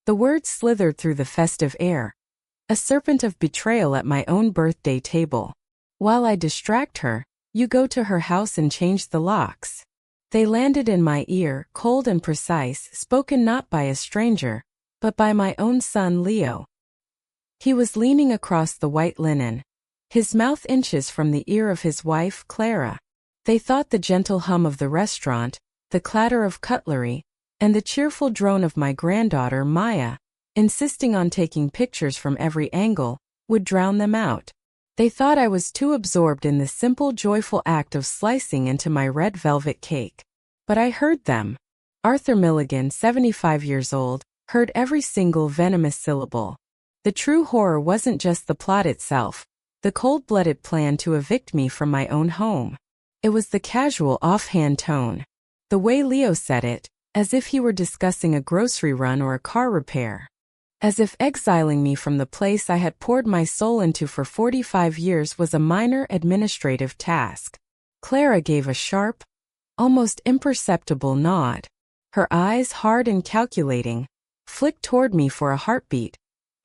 The words slithered through the festive air. A serpent of betrayal at my own birthday table. While I distract her, you go to her house and change the locks. They landed in my ear, cold and precise, spoken not by a stranger, but by my own son Leo. He was leaning across the white linen, his mouth inches from the ear of his wife, Clara. They thought the gentle hum of the restaurant, the clatter of cutlery, and the cheerful drone of my granddaughter, Maya, insisting on taking pictures from every angle, would drown them out. They thought I was too absorbed in the simple, joyful act of slicing into my red velvet cake. But I heard them. Arthur Milligan, 75 years old, heard every single venomous syllable. The true horror wasn't just the plot itself, the cold-blooded plan to evict me from my own home. It was the casual, offhand tone. The way Leo said it, as if he were discussing a grocery run or a car repair. As if exiling me from the place I had poured my soul into for 45 years was a minor administrative task. Clara gave a sharp, almost imperceptible nod. Her eyes, hard and calculating, flicked toward me for a heartbeat,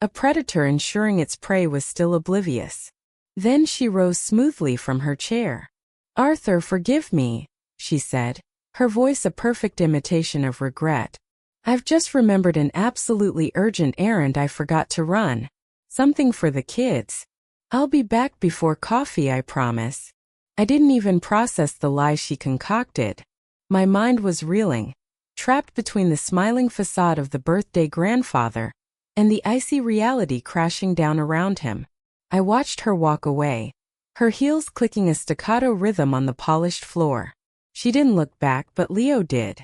a predator ensuring its prey was still oblivious. Then she rose smoothly from her chair. "Arthur, forgive me," she said, her voice a perfect imitation of regret. "I've just remembered an absolutely urgent errand I forgot to run. Something for the kids. I'll be back before coffee, I promise." I didn't even process the lie she concocted. My mind was reeling, trapped between the smiling facade of the birthday grandfather and the icy reality crashing down around him. I watched her walk away, her heels clicking a staccato rhythm on the polished floor. She didn't look back, but Leo did.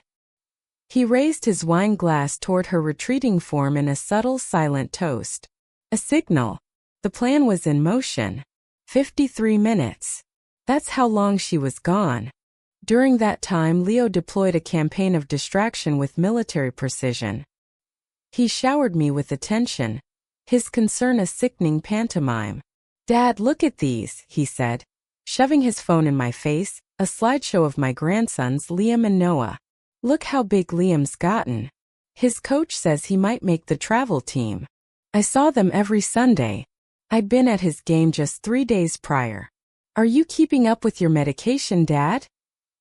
He raised his wine glass toward her retreating form in a subtle, silent toast. A signal. The plan was in motion. 53 minutes. That's how long she was gone. During that time, Leo deployed a campaign of distraction with military precision. He showered me with attention, his concern a sickening pantomime. "Dad, look at these," he said, shoving his phone in my face, a slideshow of my grandsons Liam and Noah. "Look how big Liam's gotten. His coach says he might make the travel team. I saw them every Sunday. I'd been at his game just 3 days prior. Are you keeping up with your medication, Dad?"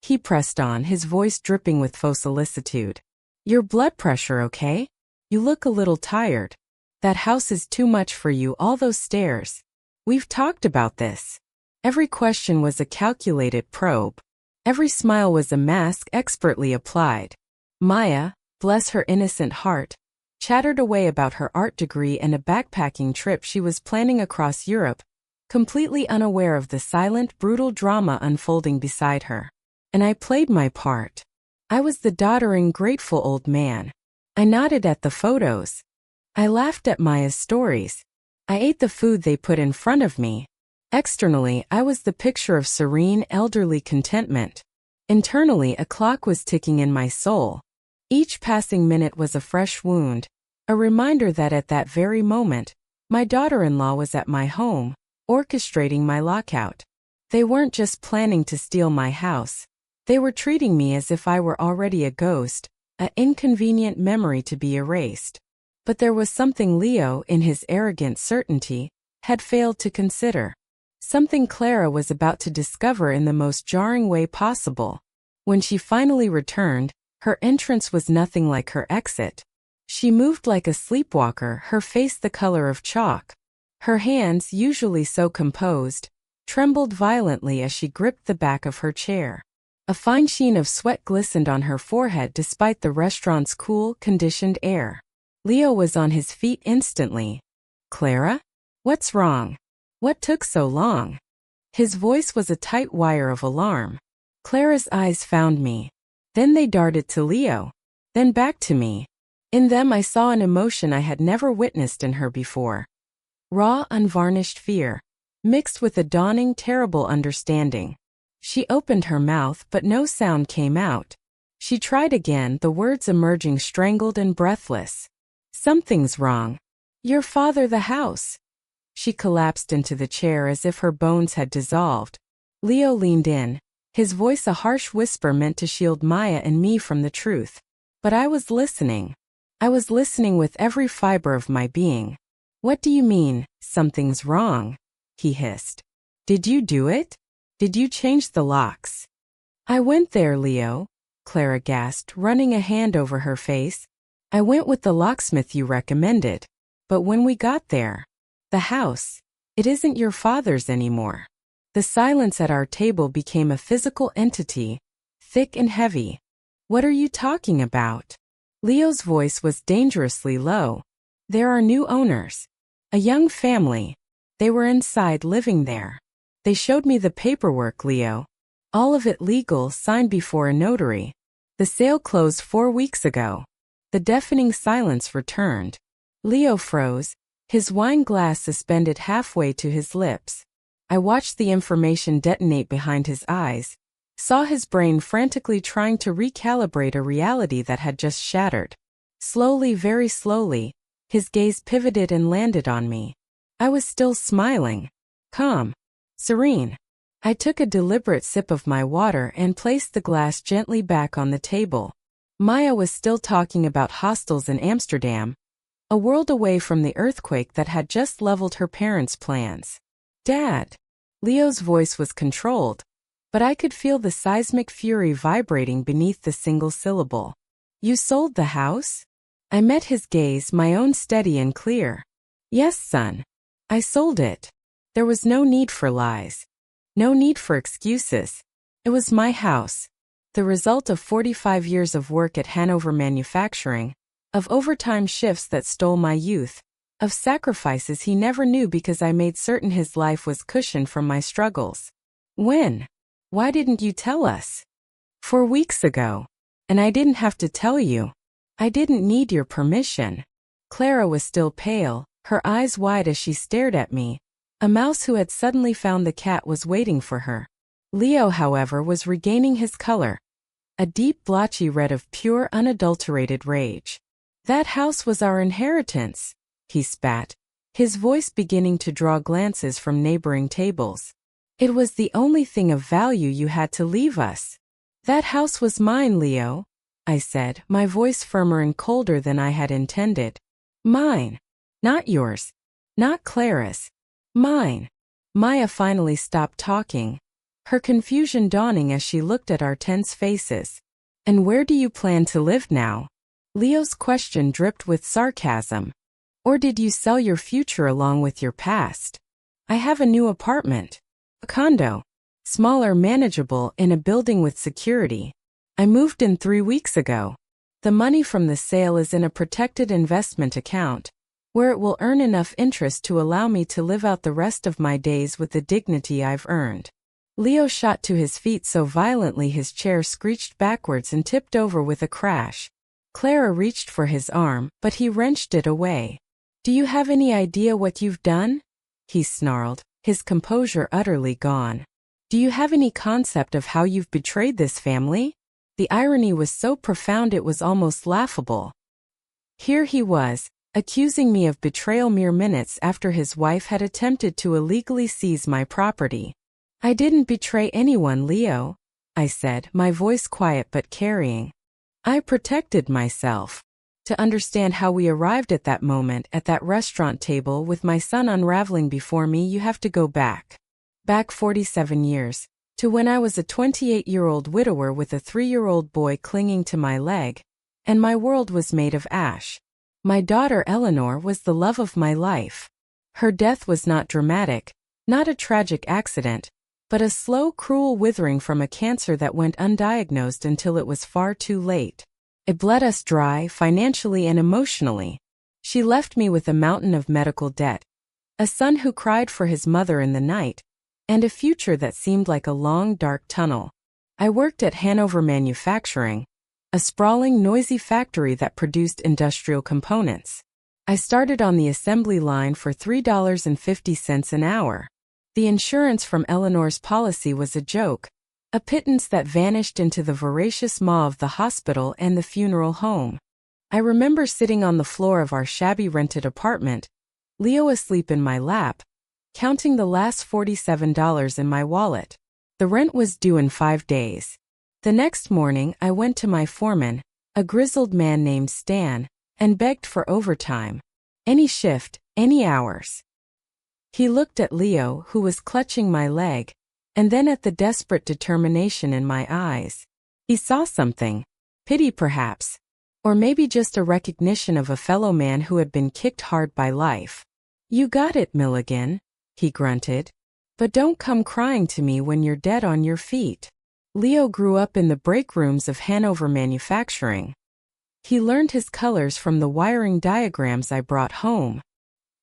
He pressed on, his voice dripping with faux solicitude. "Your blood pressure okay? You look a little tired. That house is too much for you, all those stairs. We've talked about this." Every question was a calculated probe. Every smile was a mask expertly applied. Maya, bless her innocent heart, chattered away about her art degree and a backpacking trip she was planning across Europe, completely unaware of the silent, brutal drama unfolding beside her. And I played my part. I was the doddering, grateful old man. I nodded at the photos. I laughed at Maya's stories. I ate the food they put in front of me. Externally, I was the picture of serene, elderly contentment. Internally, a clock was ticking in my soul. Each passing minute was a fresh wound, a reminder that at that very moment, my daughter-in-law was at my home, orchestrating my lockout. They weren't just planning to steal my house. They were treating me as if I were already a ghost, an inconvenient memory to be erased. But there was something Leo, in his arrogant certainty, had failed to consider. Something Clara was about to discover in the most jarring way possible. When she finally returned, her entrance was nothing like her exit. She moved like a sleepwalker, her face the color of chalk. Her hands, usually so composed, trembled violently as she gripped the back of her chair. A fine sheen of sweat glistened on her forehead despite the restaurant's cool, conditioned air. Leo was on his feet instantly. "Clara? What's wrong? What took so long?" His voice was a tight wire of alarm. Clara's eyes found me. Then they darted to Leo. Then back to me. In them I saw an emotion I had never witnessed in her before. Raw, unvarnished fear, mixed with a dawning, terrible understanding. She opened her mouth, but no sound came out. She tried again, the words emerging strangled and breathless. "Something's wrong. Your father, the house." She collapsed into the chair as if her bones had dissolved. Leo leaned in, his voice a harsh whisper meant to shield Maya and me from the truth. But I was listening. I was listening with every fiber of my being. What do you mean, something's wrong? He hissed. Did you do it? Did you change the locks? I went there, Leo, Clara gasped, running a hand over her face. I went with the locksmith you recommended. But when we got there, the house, it isn't your father's anymore. The silence at our table became a physical entity, thick and heavy. What are you talking about? Leo's voice was dangerously low. There are new owners. A young family. They were inside living there. They showed me the paperwork, Leo. All of it legal, signed before a notary. The sale closed 4 weeks ago. The deafening silence returned. Leo froze, his wine glass suspended halfway to his lips. I watched the information detonate behind his eyes, saw his brain frantically trying to recalibrate a reality that had just shattered. Slowly, very slowly, his gaze pivoted and landed on me. I was still smiling, calm, serene. I took a deliberate sip of my water and placed the glass gently back on the table. Maya was still talking about hostels in Amsterdam, a world away from the earthquake that had just leveled her parents' plans. Dad. Leo's voice was controlled, but I could feel the seismic fury vibrating beneath the single syllable. You sold the house? I met his gaze, my own steady and clear. Yes, son. I sold it. There was no need for lies. No need for excuses. It was my house. The result of 45 years of work at Hanover Manufacturing, of overtime shifts that stole my youth, of sacrifices he never knew because I made certain his life was cushioned from my struggles. When? Why didn't you tell us? 4 weeks ago. And I didn't have to tell you. I didn't need your permission. Clara was still pale, her eyes wide as she stared at me. A mouse who had suddenly found the cat was waiting for her. Leo, however, was regaining his color. A deep blotchy red of pure, unadulterated rage. That house was our inheritance. He spat, his voice beginning to draw glances from neighboring tables. It was the only thing of value you had to leave us. That house was mine, Leo, I said, my voice firmer and colder than I had intended. Mine. Not yours. Not Clara's. Mine. Maya finally stopped talking, her confusion dawning as she looked at our tense faces. And where do you plan to live now? Leo's question dripped with sarcasm. Or did you sell your future along with your past? I have a new apartment. A condo. Smaller, manageable, in a building with security. I moved in 3 weeks ago. The money from the sale is in a protected investment account, where it will earn enough interest to allow me to live out the rest of my days with the dignity I've earned. Leo shot to his feet so violently his chair screeched backwards and tipped over with a crash. Clara reached for his arm, but he wrenched it away. Do you have any idea what you've done? He snarled, his composure utterly gone. Do you have any concept of how you've betrayed this family? The irony was so profound it was almost laughable. Here he was, accusing me of betrayal mere minutes after his wife had attempted to illegally seize my property. I didn't betray anyone, Leo, I said, my voice quiet but carrying. I protected myself. To understand how we arrived at that moment at that restaurant table with my son unraveling before me, you have to go back. Back 47 years, to when I was a 28-year-old widower with a 3-year-old boy clinging to my leg, and my world was made of ash. My daughter Eleanor was the love of my life. Her death was not dramatic, not a tragic accident, but a slow, cruel withering from a cancer that went undiagnosed until it was far too late. It bled us dry, financially and emotionally. She left me with a mountain of medical debt, a son who cried for his mother in the night, and a future that seemed like a long, dark tunnel. I worked at Hanover Manufacturing, a sprawling, noisy factory that produced industrial components. I started on the assembly line for $3.50 an hour. The insurance from Eleanor's policy was a joke, a pittance that vanished into the voracious maw of the hospital and the funeral home. I remember sitting on the floor of our shabby rented apartment, Leo asleep in my lap, counting the last $47 in my wallet. The rent was due in 5 days. The next morning I went to my foreman, a grizzled man named Stan, and begged for overtime. Any shift, any hours. He looked at Leo, who was clutching my leg, and then at the desperate determination in my eyes. He saw something. Pity perhaps. Or maybe just a recognition of a fellow man who had been kicked hard by life. "You got it, Milligan," he grunted. "But don't come crying to me when you're dead on your feet." Leo grew up in the break rooms of Hanover Manufacturing. He learned his colors from the wiring diagrams I brought home.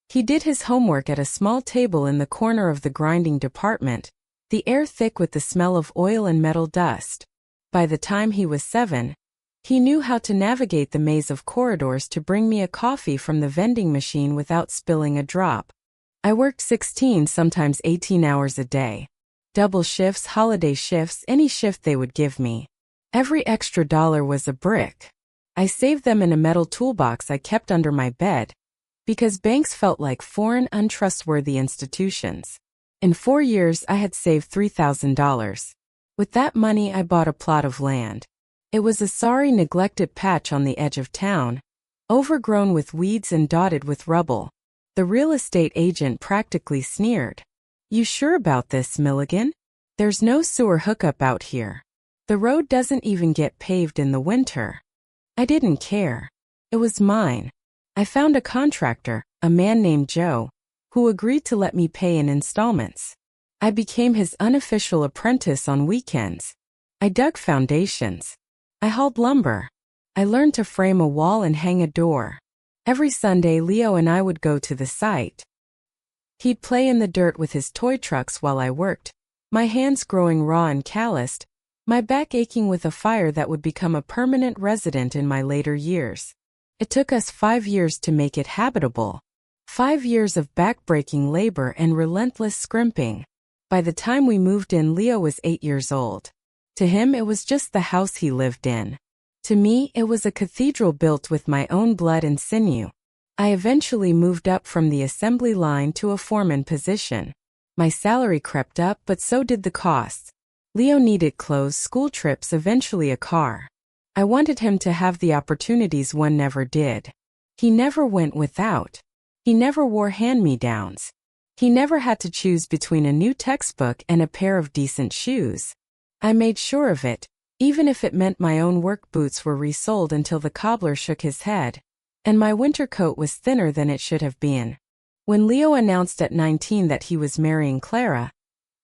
He did his homework at a small table in the corner of the grinding department, the air thick with the smell of oil and metal dust. By the time he was 7, he knew how to navigate the maze of corridors to bring me a coffee from the vending machine without spilling a drop. I worked 16, sometimes 18 hours a day. Double shifts, holiday shifts, any shift they would give me. Every extra dollar was a brick. I saved them in a metal toolbox I kept under my bed, because banks felt like foreign, untrustworthy institutions. In 4 years, I had saved $3,000. With that money, I bought a plot of land. It was a sorry, neglected patch on the edge of town, overgrown with weeds and dotted with rubble. The real estate agent practically sneered. "You sure about this, Milligan? There's no sewer hookup out here. The road doesn't even get paved in the winter." I didn't care. It was mine. I found a contractor, a man named Joe, who agreed to let me pay in installments. I became his unofficial apprentice on weekends. I dug foundations. I hauled lumber. I learned to frame a wall and hang a door. Every Sunday, Leo and I would go to the site. He'd play in the dirt with his toy trucks while I worked, my hands growing raw and calloused, my back aching with a fire that would become a permanent resident in my later years. It took us 5 years to make it habitable. 5 years of back-breaking labor and relentless scrimping. By the time we moved in, Leo was 8 years old. To him, it was just the house he lived in. To me, it was a cathedral built with my own blood and sinew. I eventually moved up from the assembly line to a foreman position. My salary crept up, but so did the costs. Leo needed clothes, school trips, eventually a car. I wanted him to have the opportunities one never did. He never went without. He never wore hand-me-downs. He never had to choose between a new textbook and a pair of decent shoes. I made sure of it, even if it meant my own work boots were resoled until the cobbler shook his head, and my winter coat was thinner than it should have been. When Leo announced at 19 that he was marrying Clara,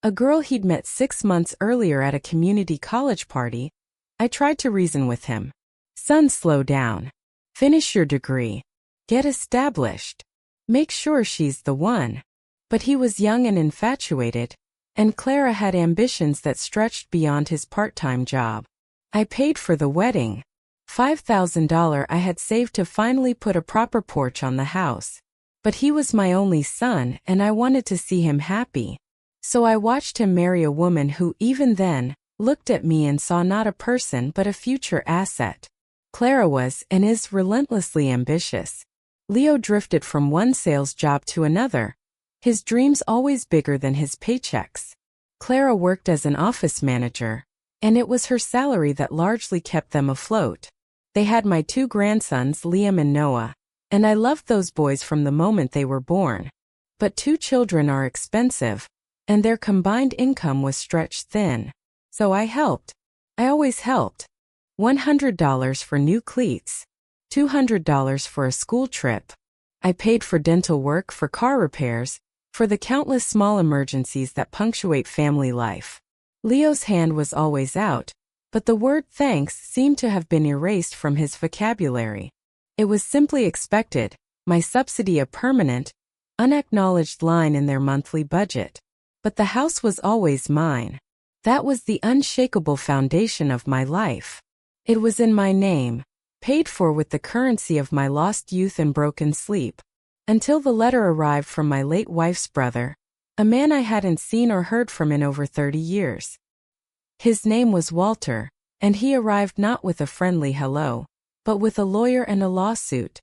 a girl he'd met 6 months earlier at a community college party, I tried to reason with him. "Son, slow down. Finish your degree. Get established. Make sure she's the one." But he was young and infatuated, and Clara had ambitions that stretched beyond his part-time job. I paid for the wedding. $5,000 I had saved to finally put a proper porch on the house. But he was my only son, and I wanted to see him happy. So I watched him marry a woman who, even then, looked at me and saw not a person but a future asset. Clara was, and is, relentlessly ambitious. Leo drifted from one sales job to another, his dreams always bigger than his paychecks. Clara worked as an office manager, and it was her salary that largely kept them afloat. They had my 2 grandsons, Liam and Noah, and I loved those boys from the moment they were born. But 2 children are expensive, and their combined income was stretched thin. So I helped. I always helped. $100 for new cleats. $200 for a school trip. I paid for dental work, for car repairs, for the countless small emergencies that punctuate family life. Leo's hand was always out, but the word thanks seemed to have been erased from his vocabulary. It was simply expected, my subsidy a permanent, unacknowledged line in their monthly budget. But the house was always mine. That was the unshakable foundation of my life. It was in my name, paid for with the currency of my lost youth and broken sleep. Until the letter arrived from my late wife's brother, a man I hadn't seen or heard from in over 30 years. His name was Walter, and he arrived not with a friendly hello, but with a lawyer and a lawsuit.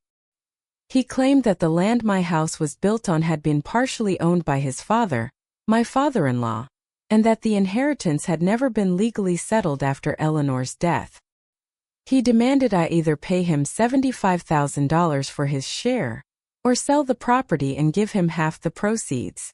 He claimed that the land my house was built on had been partially owned by his father, my father-in-law, and that the inheritance had never been legally settled after Eleanor's death. He demanded I either pay him $75,000 for his share, or sell the property and give him half the proceeds.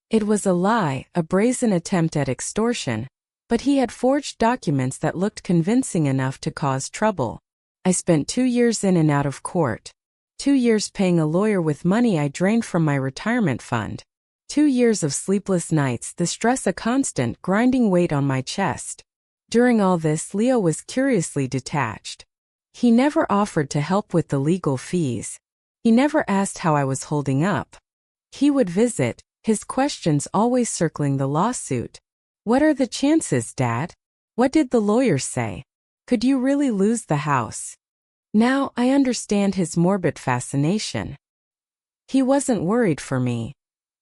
It was a lie, a brazen attempt at extortion, but he had forged documents that looked convincing enough to cause trouble. I spent 2 years in and out of court. 2 years paying a lawyer with money I drained from my retirement fund. 2 years of sleepless nights, the stress a constant, grinding weight on my chest. During all this, Leo was curiously detached. He never offered to help with the legal fees. He never asked how I was holding up. He would visit, his questions always circling the lawsuit. What are the chances, Dad? What did the lawyers say? Could you really lose the house? Now I understand his morbid fascination. He wasn't worried for me.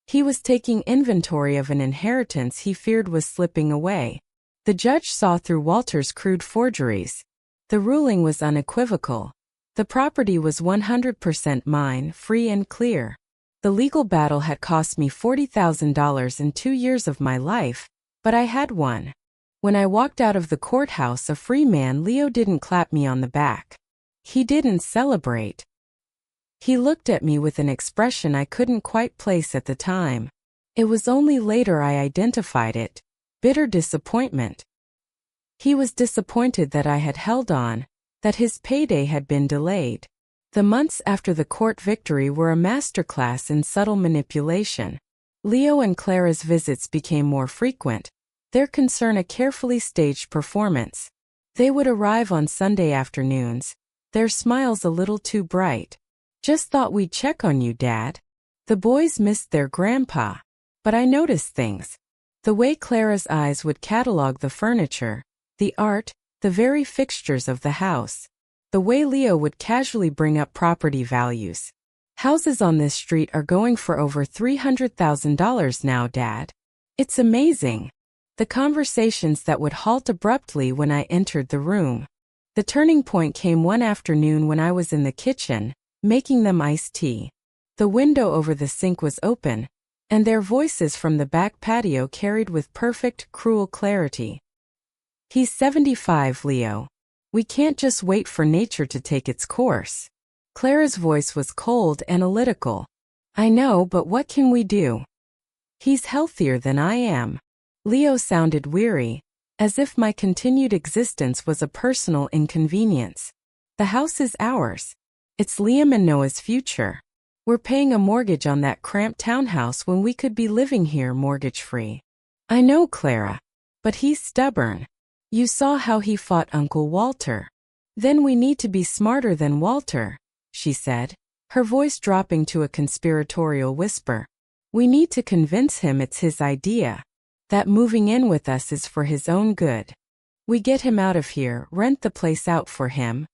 He was taking inventory of an inheritance he feared was slipping away. The judge saw through Walter's crude forgeries. The ruling was unequivocal. The property was 100% mine, free and clear. The legal battle had cost me $40,000 in 2 years of my life, but I had won. When I walked out of the courthouse a free man, Leo didn't clap me on the back. He didn't celebrate. He looked at me with an expression I couldn't quite place at the time. It was only later I identified it. Bitter disappointment. He was disappointed that I had held on, that his payday had been delayed. The months after the court victory were a masterclass in subtle manipulation. Leo and Clara's visits became more frequent, their concern a carefully staged performance. They would arrive on Sunday afternoons, their smiles a little too bright. Just thought we'd check on you, Dad. The boys missed their grandpa. But I noticed things. The way Clara's eyes would catalog the furniture, the art, the very fixtures of the house. The way Leo would casually bring up property values. Houses on this street are going for over $300,000 now, Dad. It's amazing. The conversations that would halt abruptly when I entered the room. The turning point came one afternoon when I was in the kitchen, making them iced tea. The window over the sink was open, and their voices from the back patio carried with perfect, cruel clarity. He's 75, Leo. We can't just wait for nature to take its course. Clara's voice was cold, analytical. I know, but what can we do? He's healthier than I am. Leo sounded weary, as if my continued existence was a personal inconvenience. The house is ours. It's Liam and Noah's future. We're paying a mortgage on that cramped townhouse when we could be living here mortgage-free. I know, Clara. But he's stubborn. You saw how he fought Uncle Walter. Then we need to be smarter than Walter, she said, her voice dropping to a conspiratorial whisper. We need to convince him it's his idea. That moving in with us is for his own good. We get him out of here, rent the place out for him,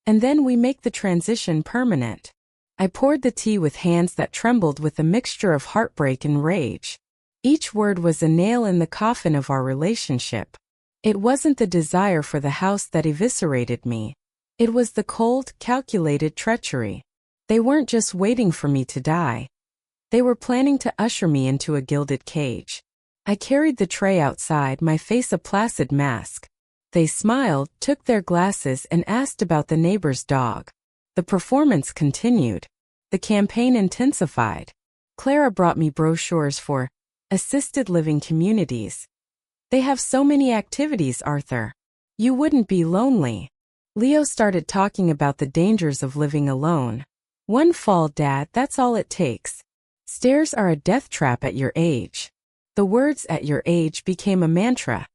and then we make the transition permanent. I poured the tea with hands that trembled with a mixture of heartbreak and rage. Each word was a nail in the coffin of our relationship. It wasn't the desire for the house that eviscerated me. It was the cold, calculated treachery. They weren't just waiting for me to die. They were planning to usher me into a gilded cage. I carried the tray outside, my face a placid mask. They smiled, took their glasses, and asked about the neighbor's dog. The performance continued. The campaign intensified. Clara brought me brochures for assisted living communities. They have so many activities, Arthur. You wouldn't be lonely. Leo started talking about the dangers of living alone. One fall, Dad, that's all it takes. Stairs are a death trap at your age. The words "at your age" became a mantra.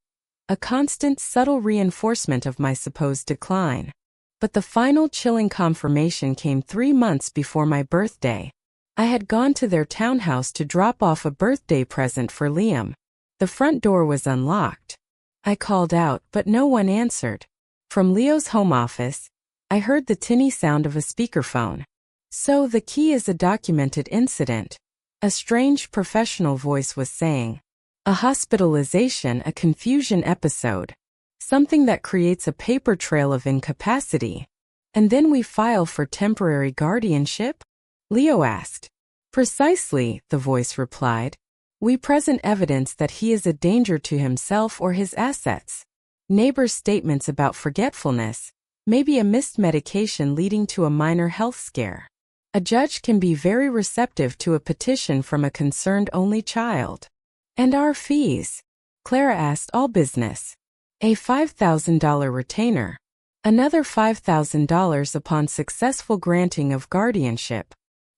A constant, subtle reinforcement of my supposed decline. But the final chilling confirmation came 3 months before my birthday. I had gone to their townhouse to drop off a birthday present for Liam. The front door was unlocked. I called out, but no one answered. From Leo's home office, I heard the tinny sound of a speakerphone. So the key is a documented incident. A strange professional voice was saying. A hospitalization, a confusion episode. Something that creates a paper trail of incapacity. And then we file for temporary guardianship? Leo asked. Precisely, the voice replied. We present evidence that he is a danger to himself or his assets. Neighbors' statements about forgetfulness. maybe a missed medication leading to a minor health scare. A judge can be very receptive to a petition from a concerned only child. And our fees? Clara asked, all business. A $5,000 retainer. Another $5,000 upon successful granting of guardianship.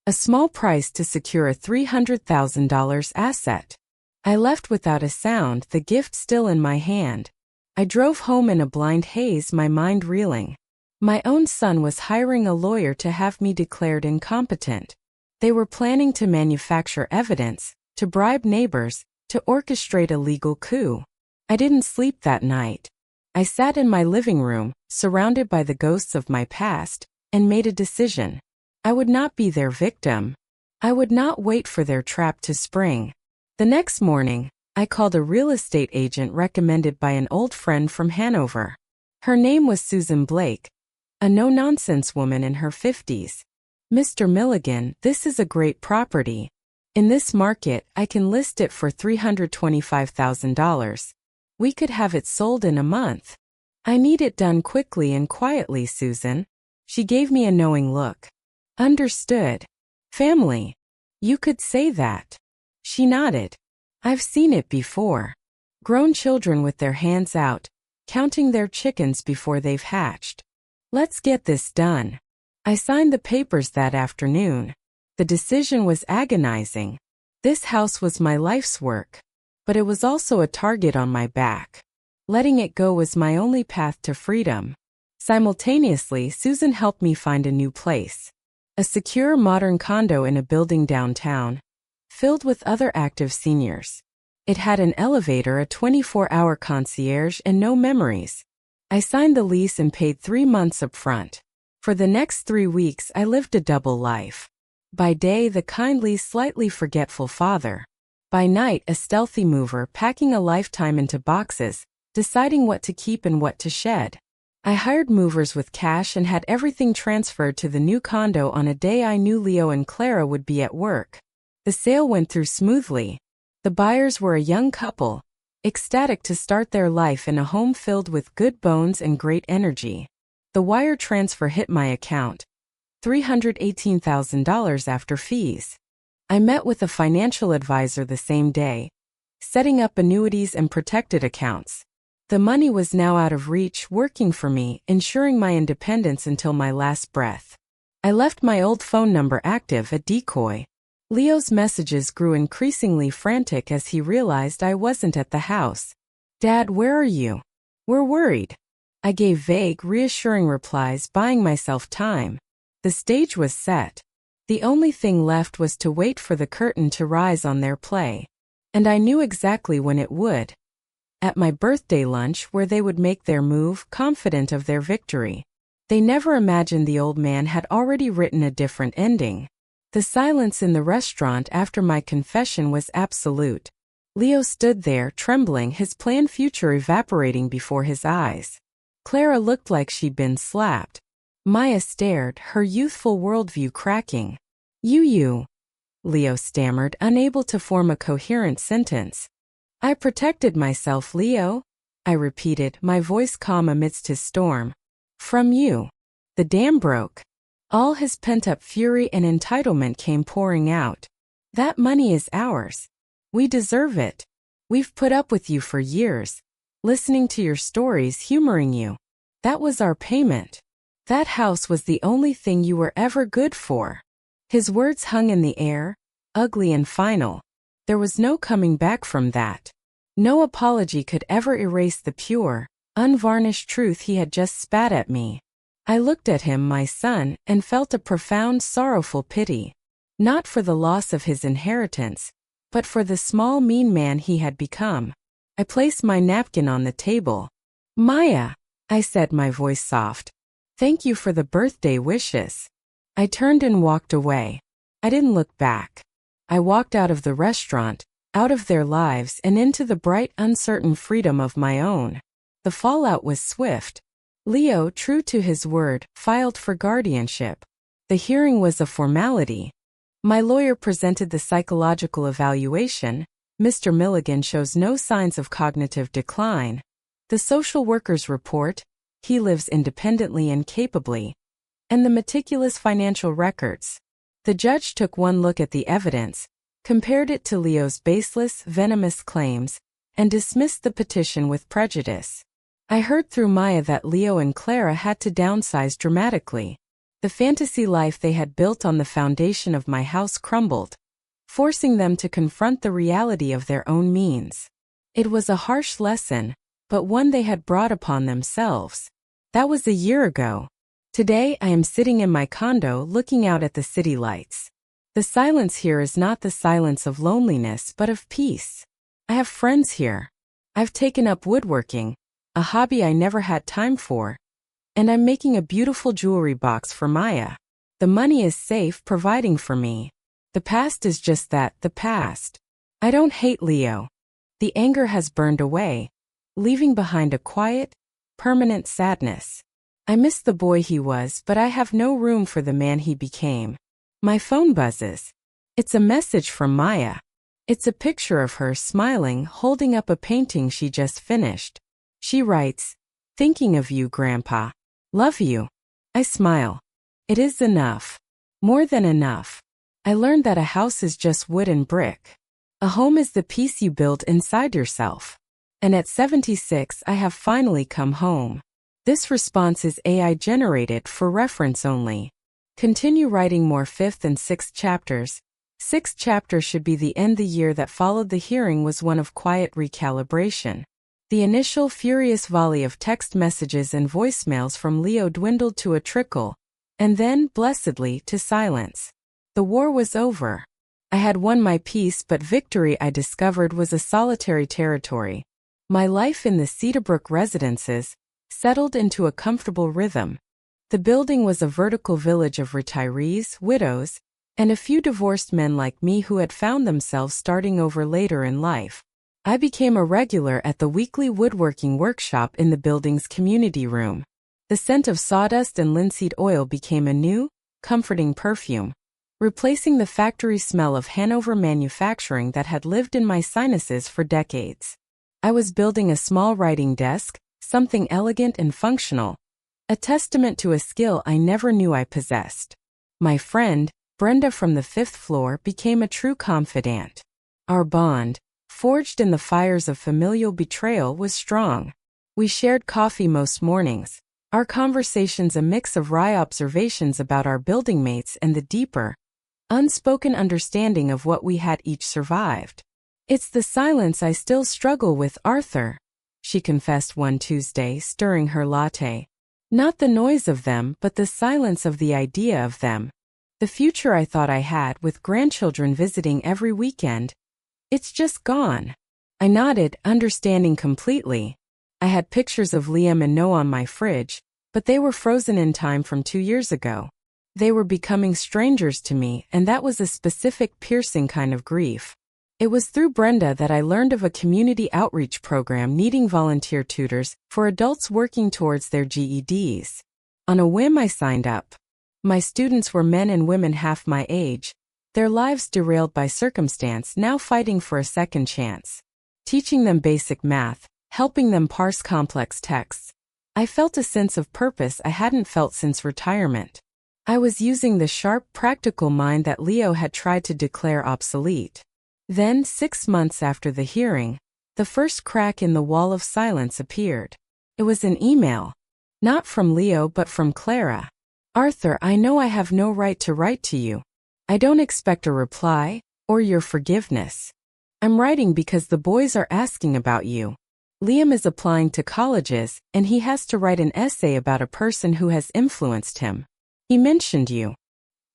A small price to secure a $300,000 asset. I left without a sound, the gift still in my hand. I drove home in a blind haze, my mind reeling. My own son was hiring a lawyer to have me declared incompetent. They were planning to manufacture evidence, to bribe neighbors, to orchestrate a legal coup. I didn't sleep that night. I sat in my living room, surrounded by the ghosts of my past, and made a decision. I would not be their victim. I would not wait for their trap to spring. The next morning, I called a real estate agent recommended by an old friend from Hanover. Her name was Susan Blake, a no-nonsense woman in her 50s. Mr. Milligan, this is a great property. In this market, I can list it for $325,000. We could have it sold in a month. I need it done quickly and quietly, Susan. She gave me a knowing look. Understood. Family. You could say that. She nodded. I've seen it before. Grown children with their hands out, counting their chickens before they've hatched. Let's get this done. I signed the papers that afternoon. The decision was agonizing. This house was my life's work. But it was also a target on my back. Letting it go was my only path to freedom. Simultaneously, Susan helped me find a new place. A secure modern condo in a building downtown, filled with other active seniors. It had an elevator, a 24-hour concierge, and no memories. I signed the lease and paid 3 months up front. For the next 3 weeks, I lived a double life. By day, the kindly, slightly forgetful father. By night, a stealthy mover packing a lifetime into boxes, deciding what to keep and what to shed. I hired movers with cash and had everything transferred to the new condo on a day I knew Leo and Clara would be at work. The sale went through smoothly. The buyers were a young couple, ecstatic to start their life in a home filled with good bones and great energy. The wire transfer hit my account. $318,000 after fees. I met with a financial advisor the same day, setting up annuities and protected accounts. The money was now out of reach, working for me, ensuring my independence until my last breath. I left my old phone number active, a decoy. Leo's messages grew increasingly frantic as he realized I wasn't at the house. Dad, where are you? We're worried. I gave vague, reassuring replies, buying myself time. The stage was set. The only thing left was to wait for the curtain to rise on their play. And I knew exactly when it would. At my birthday lunch, where they would make their move, confident of their victory. They never imagined the old man had already written a different ending. The silence in the restaurant after my confession was absolute. Leo stood there, trembling, his planned future evaporating before his eyes. Clara looked like she'd been slapped. Maya stared, her youthful worldview cracking. You, Leo stammered, unable to form a coherent sentence. I protected myself, Leo, I repeated, my voice calm amidst his storm. From you. The dam broke. All his pent-up fury and entitlement came pouring out. That money is ours. We deserve it. We've put up with you for years, listening to your stories, humoring you. That was our payment. That house was the only thing you were ever good for. His words hung in the air, ugly and final. There was no coming back from that. No apology could ever erase the pure, unvarnished truth he had just spat at me. I looked at him, my son, and felt a profound, sorrowful pity. Not for the loss of his inheritance, but for the small, mean man he had become. I placed my napkin on the table. Maya, I said, my voice soft. Thank you for the birthday wishes. I turned and walked away. I didn't look back. I walked out of the restaurant, out of their lives, and into the bright, uncertain freedom of my own. The fallout was swift. Leo, true to his word, filed for guardianship. The hearing was a formality. My lawyer presented the psychological evaluation. Mr. Milligan shows no signs of cognitive decline. The social worker's report. he lives independently and capably, and the meticulous financial records. The judge took one look at the evidence, compared it to Leo's baseless, venomous claims, and dismissed the petition with prejudice. I heard through Maya that Leo and Clara had to downsize dramatically. The fantasy life they had built on the foundation of my house crumbled, forcing them to confront the reality of their own means. It was a harsh lesson, but one they had brought upon themselves. That was a year ago. Today I am sitting in my condo looking out at the city lights. The silence here is not the silence of loneliness but of peace. I have friends here. I've taken up woodworking, a hobby I never had time for, and I'm making a beautiful jewelry box for Maya. The money is safe providing for me. The past is just that, the past. I don't hate Leo. The anger has burned away, leaving behind a quiet, permanent sadness. I miss the boy he was, but I have no room for the man he became. My phone buzzes. It's a message from Maya. It's a picture of her smiling, holding up a painting she just finished. She writes, "Thinking of you, Grandpa. Love you." I smile. It is enough. More than enough. I learned that a house is just wood and brick. A home is the piece you build inside yourself. And at 76, I have finally come home. This response is AI generated for reference only. Continue writing more 5th and 6th chapters. 6th chapter should be the end. The year that followed the hearing was one of quiet recalibration. The initial furious volley of text messages and voicemails from Leo dwindled to a trickle, and then, blessedly, to silence. The war was over. I had won my peace, but victory, I discovered, was a solitary territory. My life in the Cedarbrook residences settled into a comfortable rhythm. The building was a vertical village of retirees, widows, and a few divorced men like me who had found themselves starting over later in life. I became a regular at the weekly woodworking workshop in the building's community room. The scent of sawdust and linseed oil became a new, comforting perfume, replacing the factory smell of Hanover manufacturing that had lived in my sinuses for decades. I was building a small writing desk, something elegant and functional, a testament to a skill I never knew I possessed. My friend, Brenda from the 5th floor, became a true confidant. Our bond, forged in the fires of familial betrayal, was strong. We shared coffee most mornings, our conversations a mix of wry observations about our building mates and the deeper, unspoken understanding of what we had each survived. "It's the silence I still struggle with, Arthur," she confessed one Tuesday, stirring her latte. "Not the noise of them, but the silence of the idea of them. The future I thought I had, with grandchildren visiting every weekend. It's just gone." I nodded, understanding completely. I had pictures of Liam and Noah on my fridge, but they were frozen in time from 2 years ago. They were becoming strangers to me, and that was a specific, piercing kind of grief. It was through Brenda that I learned of a community outreach program needing volunteer tutors for adults working towards their GEDs. On a whim, I signed up. My students were men and women half my age, their lives derailed by circumstance, now fighting for a second chance. Teaching them basic math, helping them parse complex texts. I felt a sense of purpose I hadn't felt since retirement. I was using the sharp, practical mind that Leo had tried to declare obsolete. Then, 6 months after the hearing, the first crack in the wall of silence appeared. It was an email. Not from Leo but from Clara. "Arthur, I know I have no right to write to you. I don't expect a reply, or your forgiveness. I'm writing because the boys are asking about you. Liam is applying to colleges, and he has to write an essay about a person who has influenced him. He mentioned you.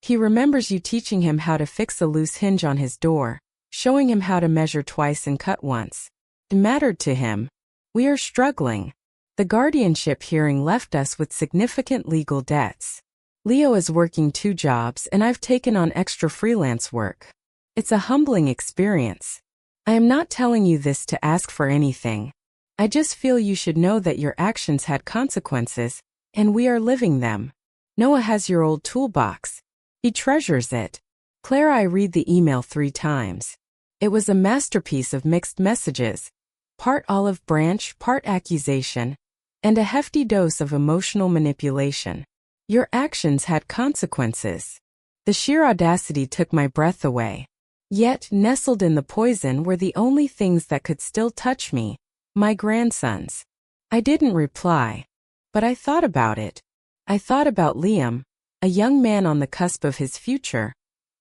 He remembers you teaching him how to fix a loose hinge on his door, showing him how to measure twice and cut once. It mattered to him. We are struggling. The guardianship hearing left us with significant legal debts. Leo is working 2 jobs, and I've taken on extra freelance work. It's a humbling experience. I am not telling you this to ask for anything. I just feel you should know that your actions had consequences, and we are living them. Noah has your old toolbox. He treasures it. Clara, I read the email 3 times. It was a masterpiece of mixed messages. Part olive branch, part accusation, and a hefty dose of emotional manipulation. Your actions had consequences. The sheer audacity took my breath away. Yet, nestled in the poison were the only things that could still touch me, my grandsons. I didn't reply. But I thought about it. I thought about Liam, a young man on the cusp of his future,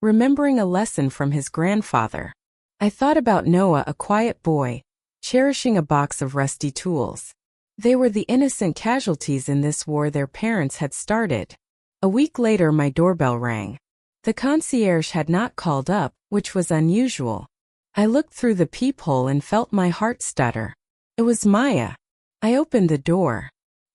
remembering a lesson from his grandfather. I thought about Noah, a quiet boy, cherishing a box of rusty tools. They were the innocent casualties in this war their parents had started. A week later, my doorbell rang. The concierge had not called up, which was unusual. I looked through the peephole and felt my heart stutter. It was Maya. I opened the door.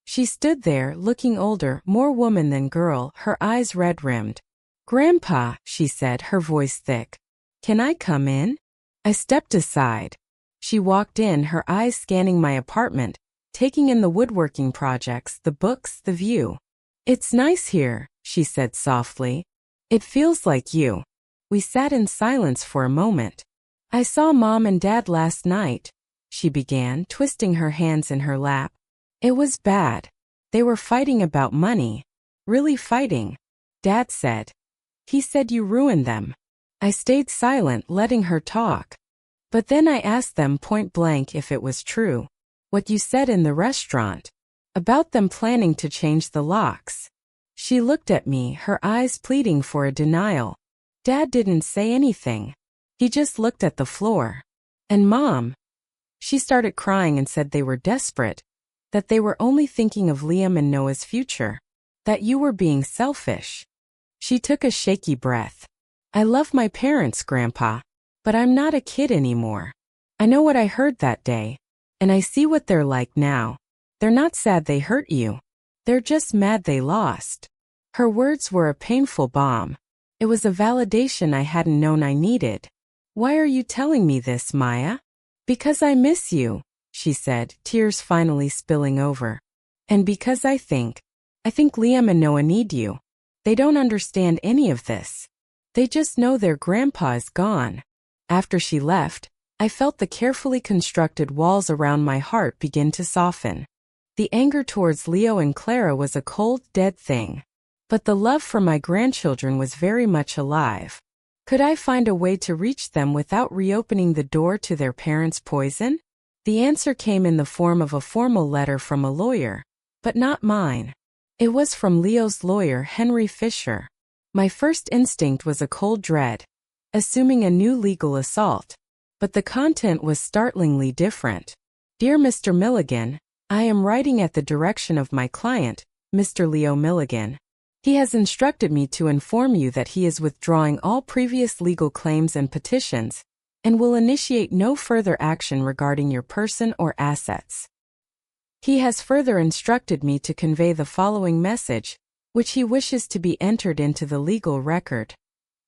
She stood there, looking older, more woman than girl, her eyes red-rimmed. "Grandpa," she said, her voice thick. "Can I come in?" I stepped aside. She walked in, her eyes scanning my apartment, taking in the woodworking projects, the books, the view. "It's nice here," she said softly. "It feels like you." We sat in silence for a moment. "I saw Mom and Dad last night," she began, twisting her hands in her lap. "It was bad. They were fighting about money. Really fighting. Dad said. He said you ruined them." I stayed silent, letting her talk. "But then I asked them point blank if it was true. What you said in the restaurant. About them planning to change the locks." She looked at me, her eyes pleading for a denial. "Dad didn't say anything. He just looked at the floor. And Mom." She started crying and said they were desperate, that they were only thinking of Liam and Noah's future, that you were being selfish. She took a shaky breath. "I love my parents, Grandpa, but I'm not a kid anymore. I know what I heard that day, and I see what they're like now. They're not sad they hurt you. They're just mad they lost." Her words were a painful balm. It was a validation I hadn't known I needed. "Why are you telling me this, Maya?" "Because I miss you," she said, tears finally spilling over. "And because I think Liam and Noah need you. They don't understand any of this. They just know their grandpa is gone." After she left, I felt the carefully constructed walls around my heart begin to soften. The anger towards Leo and Clara was a cold, dead thing. But the love for my grandchildren was very much alive. Could I find a way to reach them without reopening the door to their parents' poison? The answer came in the form of a formal letter from a lawyer, but not mine. It was from Leo's lawyer, Henry Fisher. My first instinct was a cold dread, assuming a new legal assault. But the content was startlingly different. "Dear Mr. Milligan, I am writing at the direction of my client, Mr. Leo Milligan. He has instructed me to inform you that he is withdrawing all previous legal claims and petitions, and will initiate no further action regarding your person or assets. He has further instructed me to convey the following message, which he wishes to be entered into the legal record.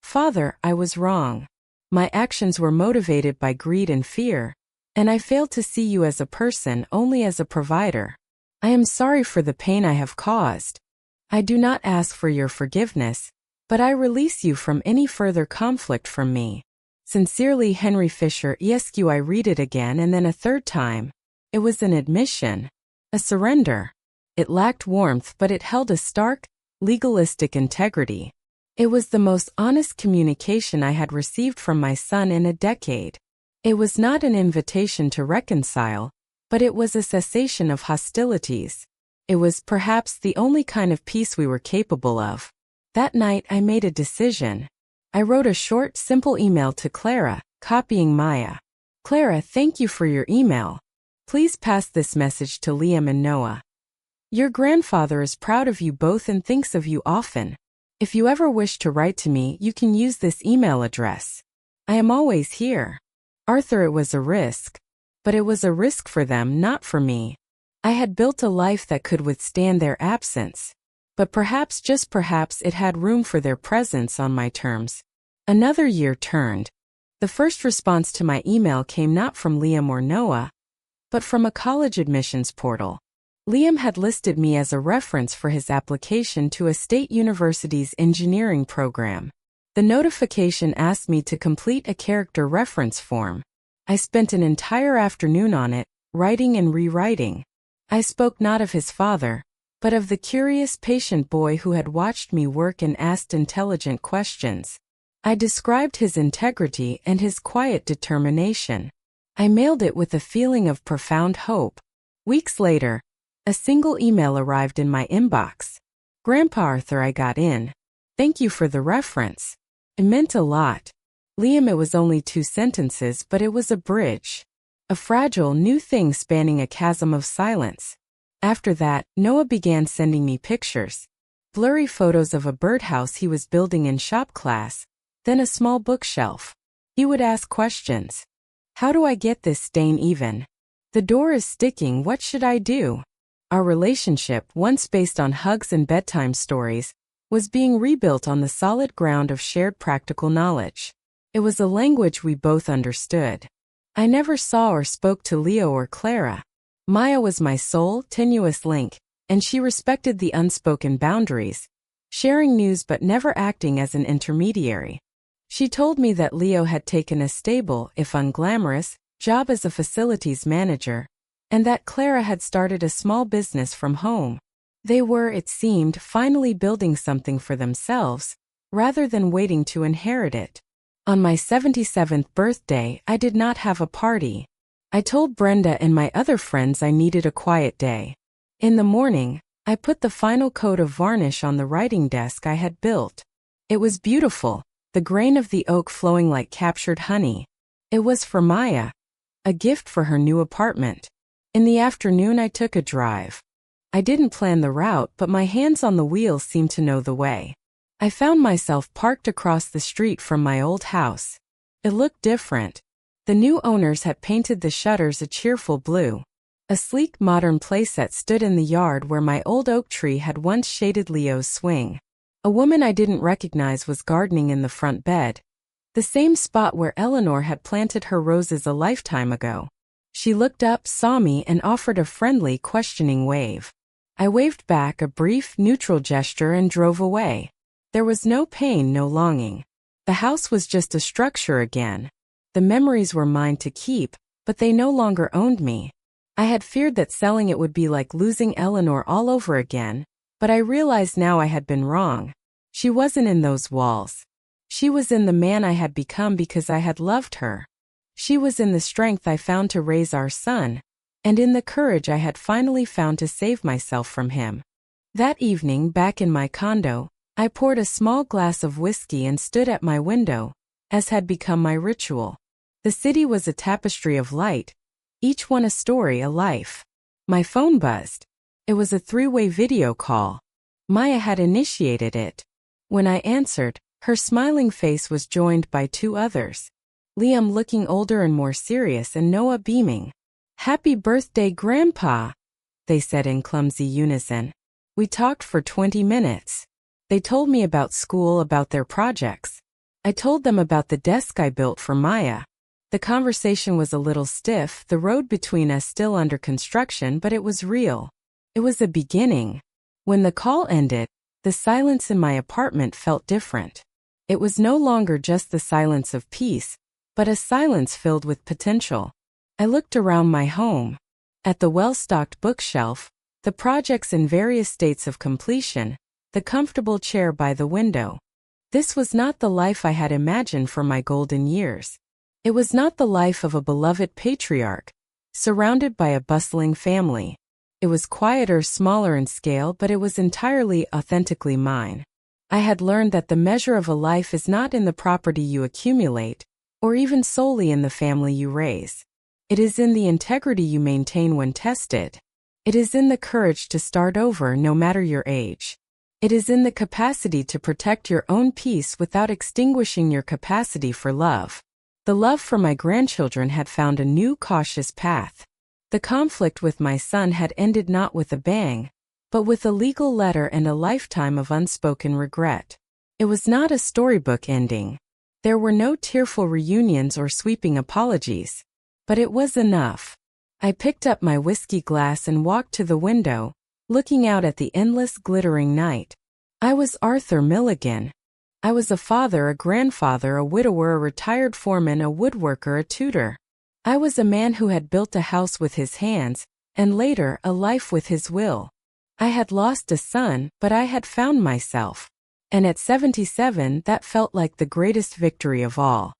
Father, I was wrong. My actions were motivated by greed and fear, and I failed to see you as a person, only as a provider. I am sorry for the pain I have caused. I do not ask for your forgiveness, but I release you from any further conflict from me. Sincerely, Henry Fisher. Esq. I read it again and then a third time. It was an admission, a surrender. It lacked warmth, but it held a stark, legalistic integrity. It was the most honest communication I had received from my son in a decade. It was not an invitation to reconcile, but it was a cessation of hostilities. It was perhaps the only kind of peace we were capable of. That night I made a decision. I wrote a short, simple email to Clara, copying Maya. "Clara, thank you for your email. Please pass this message to Liam and Noah. Your grandfather is proud of you both and thinks of you often. If you ever wish to write to me, you can use this email address. I am always here. Arthur, it was a risk. But it was a risk for them, not for me. I had built a life that could withstand their absence. But perhaps, just perhaps, it had room for their presence on my terms." Another year turned. The first response to my email came not from Liam or Noah, but from a college admissions portal. Liam had listed me as a reference for his application to a state university's engineering program. The notification asked me to complete a character reference form. I spent an entire afternoon on it, writing and rewriting. I spoke not of his father, but of the curious, patient boy who had watched me work and asked intelligent questions. I described his integrity and his quiet determination. I mailed it with a feeling of profound hope. Weeks later, a single email arrived in my inbox. Grandpa Arthur, I got in. Thank you for the reference. It meant a lot. Liam, it was only 2 sentences, but it was a bridge. A fragile new thing spanning a chasm of silence. After that, Noah began sending me pictures. Blurry photos of a birdhouse he was building in shop class, then a small bookshelf. He would ask questions. How do I get this stain even? The door is sticking, what should I do? Our relationship, once based on hugs and bedtime stories, was being rebuilt on the solid ground of shared practical knowledge. It was a language we both understood. I never saw or spoke to Leo or Clara. Maya was my sole, tenuous link, and she respected the unspoken boundaries, sharing news but never acting as an intermediary. She told me that Leo had taken a stable, if unglamorous, job as a facilities manager, and that Clara had started a small business from home. They were, it seemed, finally building something for themselves, rather than waiting to inherit it. On my 77th birthday, I did not have a party. I told Brenda and my other friends I needed a quiet day. In the morning, I put the final coat of varnish on the writing desk I had built. It was beautiful, the grain of the oak flowing like captured honey. It was for Maya, a gift for her new apartment. In the afternoon, I took a drive. I didn't plan the route, but my hands on the wheel seemed to know the way. I found myself parked across the street from my old house. It looked different. The new owners had painted the shutters a cheerful blue. A sleek modern playset stood in the yard where my old oak tree had once shaded Leo's swing. A woman I didn't recognize was gardening in the front bed, the same spot where Eleanor had planted her roses a lifetime ago. She looked up, saw me, and offered a friendly, questioning wave. I waved back, a brief, neutral gesture, and drove away. There was no pain, no longing. The house was just a structure again. The memories were mine to keep, but they no longer owned me. I had feared that selling it would be like losing Eleanor all over again, but I realized now I had been wrong. She wasn't in those walls. She was in the man I had become because I had loved her. She was in the strength I found to raise our son, and in the courage I had finally found to save myself from him. That evening, back in my condo, I poured a small glass of whiskey and stood at my window, as had become my ritual. The city was a tapestry of light, each one a story, a life. My phone buzzed. It was a 3-way video call. Maya had initiated it. When I answered, her smiling face was joined by 2 others. Liam looking older and more serious, and Noah beaming. "Happy birthday, Grandpa," they said in clumsy unison. We talked for 20 minutes. They told me about school, about their projects. I told them about the desk I built for Maya. The conversation was a little stiff, the road between us still under construction, but it was real. It was a beginning. When the call ended, the silence in my apartment felt different. It was no longer just the silence of peace, but a silence filled with potential. I looked around my home. At the well-stocked bookshelf, the projects in various states of completion, the comfortable chair by the window. This was not the life I had imagined for my golden years. It was not the life of a beloved patriarch, surrounded by a bustling family. It was quieter, smaller in scale, but it was entirely, authentically mine. I had learned that the measure of a life is not in the property you accumulate, or even solely in the family you raise. It is in the integrity you maintain when tested. It is in the courage to start over no matter your age. It is in the capacity to protect your own peace without extinguishing your capacity for love. The love for my grandchildren had found a new cautious path. The conflict with my son had ended not with a bang, but with a legal letter and a lifetime of unspoken regret. It was not a storybook ending. There were no tearful reunions or sweeping apologies. But it was enough. I picked up my whiskey glass and walked to the window, looking out at the endless glittering night. I was Arthur Milligan. I was a father, a grandfather, a widower, a retired foreman, a woodworker, a tutor. I was a man who had built a house with his hands, and later a life with his will. I had lost a son, but I had found myself. And at 77, that felt like the greatest victory of all.